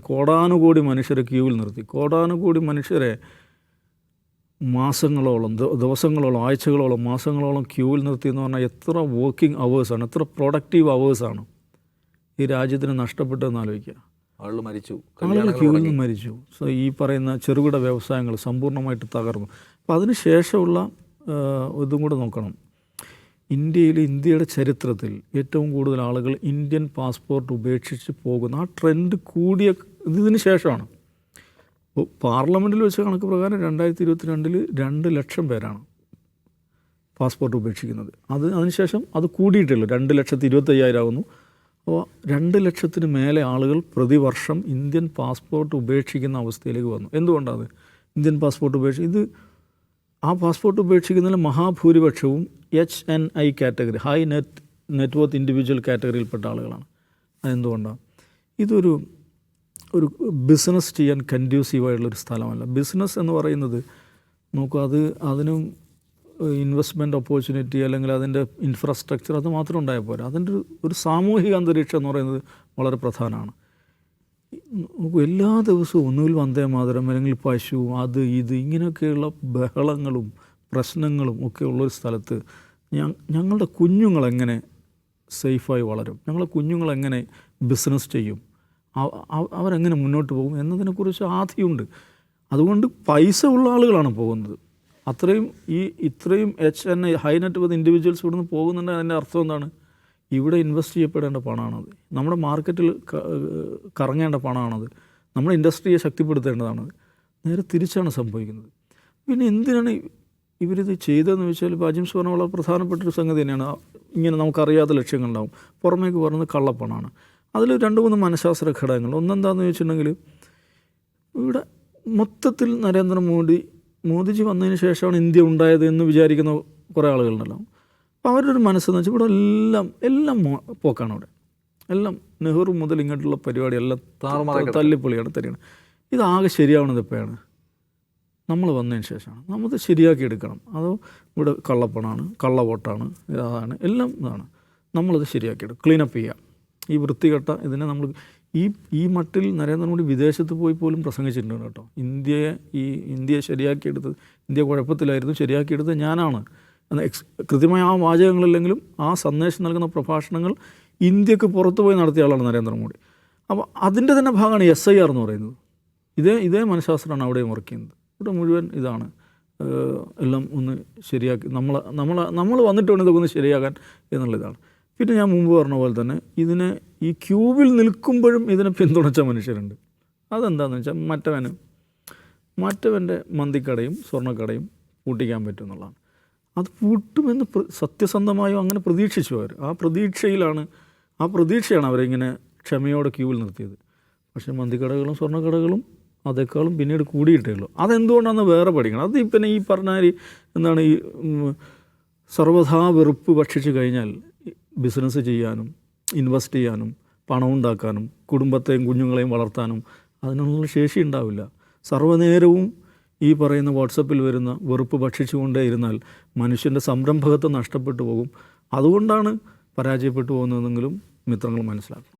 കോടാനുകോടി മനുഷ്യരെ ക്യൂവിൽ നിർത്തി. കോടാനുകോടി മനുഷ്യരെ മാസങ്ങളോളം, ദിവസങ്ങളോളം, ആഴ്ചകളോളം, മാസങ്ങളോളം ക്യൂവിൽ നിർത്തി എന്ന് പറഞ്ഞാൽ എത്ര വർക്കിംഗ് അവേഴ്സാണ്, എത്ര പ്രൊഡക്റ്റീവ് അവേഴ്സാണ് ഈ രാജ്യത്തിന് നഷ്ടപ്പെട്ടതെന്ന് ആലോചിക്കുക. ആളുകൾ ക്യൂവിൽ നിന്ന് മരിച്ചു. സോ ഈ പറയുന്ന ചെറുകിട വ്യവസായങ്ങൾ സമ്പൂർണ്ണമായിട്ട് തകർന്നു. അപ്പോൾ അതിന് ശേഷമുള്ള ഇതും കൂടെ നോക്കണം. ഇന്ത്യയുടെ ചരിത്രത്തിൽ ഏറ്റവും കൂടുതൽ ആളുകൾ ഇന്ത്യൻ പാസ്പോർട്ട് ഉപേക്ഷിച്ച് പോകുന്ന ആ ട്രെൻഡ് കൂടിയ ഇതിന് ശേഷമാണ്. ഇപ്പോൾ പാർലമെൻറ്റിൽ വെച്ച കണക്ക് പ്രകാരം 2022 2 ലക്ഷം പേരാണ് പാസ്പോർട്ട് ഉപേക്ഷിക്കുന്നത്. അതിനുശേഷം അത് കൂടിയിട്ടുള്ളൂ, 2,25,000 ആകുന്നു. അപ്പോൾ 2 ലക്ഷത്തിന് മേലെ ആളുകൾ പ്രതിവർഷം ഇന്ത്യൻ പാസ്പോർട്ട് ഉപേക്ഷിക്കുന്ന അവസ്ഥയിലേക്ക് വന്നു. എന്തുകൊണ്ടാണ് ഇന്ത്യൻ പാസ്പോർട്ട് ഇത് ആ passport ഉപേക്ഷിക്കുന്നതിൽ മഹാഭൂരിപക്ഷവും HNI category, high net worth individual കാറ്റഗറിയിൽപ്പെട്ട ആളുകളാണ്. അതെന്തുകൊണ്ടാണ്? ഇതൊരു ബിസിനസ് ചെയ്യാൻ കൻഡ്യൂസീവായിട്ടുള്ളൊരു സ്ഥലമല്ല. ബിസിനസ് എന്ന് പറയുന്നത് നോക്കൂ, അതിനും ഇൻവെസ്റ്റ്മെൻറ്റ് ഓപ്പർച്യൂണിറ്റി അല്ലെങ്കിൽ അതിൻ്റെ ഇൻഫ്രാസ്ട്രക്ചർ അത് മാത്രം ഉണ്ടായാൽ പോരാ. അതിൻ്റെ ഒരു സാമൂഹിക അന്തരീക്ഷം എന്ന് പറയുന്നത് വളരെ പ്രധാനമാണ്. എല്ലാ ദിവസവും ഒന്നുകിൽ വന്ദേ മാതരം അല്ലെങ്കിൽ പശു അത് ഇത് ഇങ്ങനെയൊക്കെയുള്ള ബഹളങ്ങളും പ്രശ്നങ്ങളും ഒക്കെ ഉള്ളൊരു സ്ഥലത്ത് ഞങ്ങളുടെ കുഞ്ഞുങ്ങളെങ്ങനെ സേഫായി വളരും, ഞങ്ങളുടെ കുഞ്ഞുങ്ങളെങ്ങനെ ബിസിനസ് ചെയ്യും, അവരെങ്ങനെ മുന്നോട്ട് പോകും എന്നതിനെക്കുറിച്ച് ആധിയുണ്ട്. അതുകൊണ്ട് പൈസ ഉള്ള ആളുകളാണ് പോകുന്നത്. ഇത്രയും HNI ഹൈ നെറ്റ്വർത്ത് ഇൻഡിവിജ്വൽസ് ഇവിടുന്ന് പോകുന്നുണ്ടെങ്കിൽ അതിൻ്റെ അർത്ഥം എന്താണ്? ഇവിടെ ഇൻവെസ്റ്റ് ചെയ്യപ്പെടേണ്ട പണമാണത്, നമ്മുടെ മാർക്കറ്റിൽ കറങ്ങേണ്ട പണമാണത്, നമ്മുടെ ഇൻഡസ്ട്രിയെ ശക്തിപ്പെടുത്തേണ്ടതാണത്. നേരെ തിരിച്ചാണ് സംഭവിക്കുന്നത്. പിന്നെ എന്തിനാണ് ഇവരിത് ചെയ്തതെന്ന് വെച്ചാൽ ഇപ്പോൾ അജിംസ് പറഞ്ഞ വളരെ പ്രധാനപ്പെട്ടൊരു സംഗതി തന്നെയാണ്. ഇങ്ങനെ നമുക്കറിയാത്ത ലക്ഷ്യങ്ങളുണ്ടാവും, പുറമേക്ക് പറയുന്നത് കള്ളപ്പണമാണ്. അതിൽ 2-3 മനഃശാസ്ത്ര ഘടകങ്ങൾ. ഒന്നെന്താണെന്ന് ചോദിച്ചിട്ടുണ്ടെങ്കിൽ, ഇവിടെ മൊത്തത്തിൽ മോദിജി വന്നതിന് ശേഷമാണ് ഇന്ത്യ ഉണ്ടായത് എന്ന് വിചാരിക്കുന്ന കുറേ ആളുകളുണ്ടല്ലോ. അപ്പോൾ അവരുടെ ഒരു മനസ്സെന്ന് വെച്ചാൽ ഇവിടെ എല്ലാം പോക്കാണ്. അവിടെ എല്ലാം നെഹ്റു മുതൽ ഇങ്ങോട്ടുള്ള പരിപാടി എല്ലാം തല്ലിപ്പൊളിയാണ്, തരികയാണ്. ഇതാകെ ശരിയാവുന്നത് എപ്പോഴാണ്? നമ്മൾ വന്നതിന് ശേഷമാണ്. നമുക്ക് ശരിയാക്കി എടുക്കണം. അതോ ഇവിടെ കള്ളപ്പണമാണ്, കള്ളവോട്ടാണ്, അതാണ് എല്ലാം ഇതാണ്. നമ്മളത് ശരിയാക്കിയെടുക്കും, ക്ലീനപ്പ് ചെയ്യാം. ഈ വൃത്തികെട്ട ഇതിനെ നമ്മൾ ഈ മട്ടിൽ നരേന്ദ്രമോദി വിദേശത്ത് പോയി പോലും പ്രസംഗിച്ചിട്ടുണ്ട് കേട്ടോ. ഇന്ത്യയെ ശരിയാക്കിയെടുത്തത്, ഇന്ത്യ കുഴപ്പത്തിലായിരുന്നു, ശരിയാക്കിയെടുത്തത് ഞാനാണ്. കൃത്യമായ ആ വാചകങ്ങളില്ലെങ്കിലും ആ സന്ദേശം നൽകുന്ന പ്രഭാഷണങ്ങൾ ഇന്ത്യക്ക് പുറത്തു പോയി നടത്തിയ ആളാണ് നരേന്ദ്രമോദി. അപ്പോൾ അതിൻ്റെ തന്നെ ഭാഗമാണ് SIR എന്ന് പറയുന്നത്. ഇതേ മനഃശാസ്ത്രമാണ് അവിടെയും വർക്ക് ചെയ്യുന്നത്. ഇവിടെ മുഴുവൻ ഇതാണ്, എല്ലാം ഒന്ന് ശരിയാക്കി നമ്മൾ വന്നിട്ട് വേണം ഇതൊക്കെ ഒന്ന് ശരിയാക്കാൻ എന്നുള്ളതാണ്. പിന്നെ ഞാൻ മുമ്പ് പറഞ്ഞ പോലെ തന്നെ ഈ ക്യൂവിൽ നിൽക്കുമ്പോഴും ഇതിനെ പിന്തുണച്ച മനുഷ്യരുണ്ട്. അതെന്താണെന്ന് വെച്ചാൽ മറ്റവൻ്റെ മന്തിക്കടയും സ്വർണ്ണക്കടയും പൂട്ടിക്കാൻ പറ്റും എന്നുള്ളതാണ്. അത് പൂട്ടുമെന്ന് സത്യസന്ധമായോ അങ്ങനെ പ്രതീക്ഷിച്ചു അവർ. ആ പ്രതീക്ഷയാണ് അവരിങ്ങനെ ക്ഷമയോടെ ക്യൂവിൽ നിർത്തിയത്. പക്ഷേ മന്തിക്കടകളും സ്വർണ്ണക്കടകളും അതേക്കാളും പിന്നീട് കൂടിയിട്ടേ ഉള്ളൂ. അതെന്തുകൊണ്ടാണെന്ന് വേറെ പഠിക്കണം. അത് പിന്നെ ഈ പറഞ്ഞ എന്താണ്, ഈ സർവ്വഥാ വെറുപ്പ് ഭക്ഷിച്ച് കഴിഞ്ഞാൽ ബിസിനസ് ചെയ്യാനും ഇൻവെസ്റ്റ് ചെയ്യാനും പണം ഉണ്ടാക്കാനും കുടുംബത്തെയും കുഞ്ഞുങ്ങളെയും വളർത്താനും അതിനുള്ള ശേഷി ഉണ്ടാവില്ല. സർവ്വനേരവും ഈ പറയുന്ന വാട്സപ്പിൽ വരുന്ന വെറുപ്പ് ഭക്ഷിച്ചുകൊണ്ടേ ഇരുന്നാൽ മനുഷ്യൻ്റെ സംരംഭകത്വം നഷ്ടപ്പെട്ടു പോകും. അതുകൊണ്ടാണ് പരാജയപ്പെട്ടു പോകുന്നതെങ്കിലും മിത്രങ്ങൾ മനസ്സിലാക്കണം.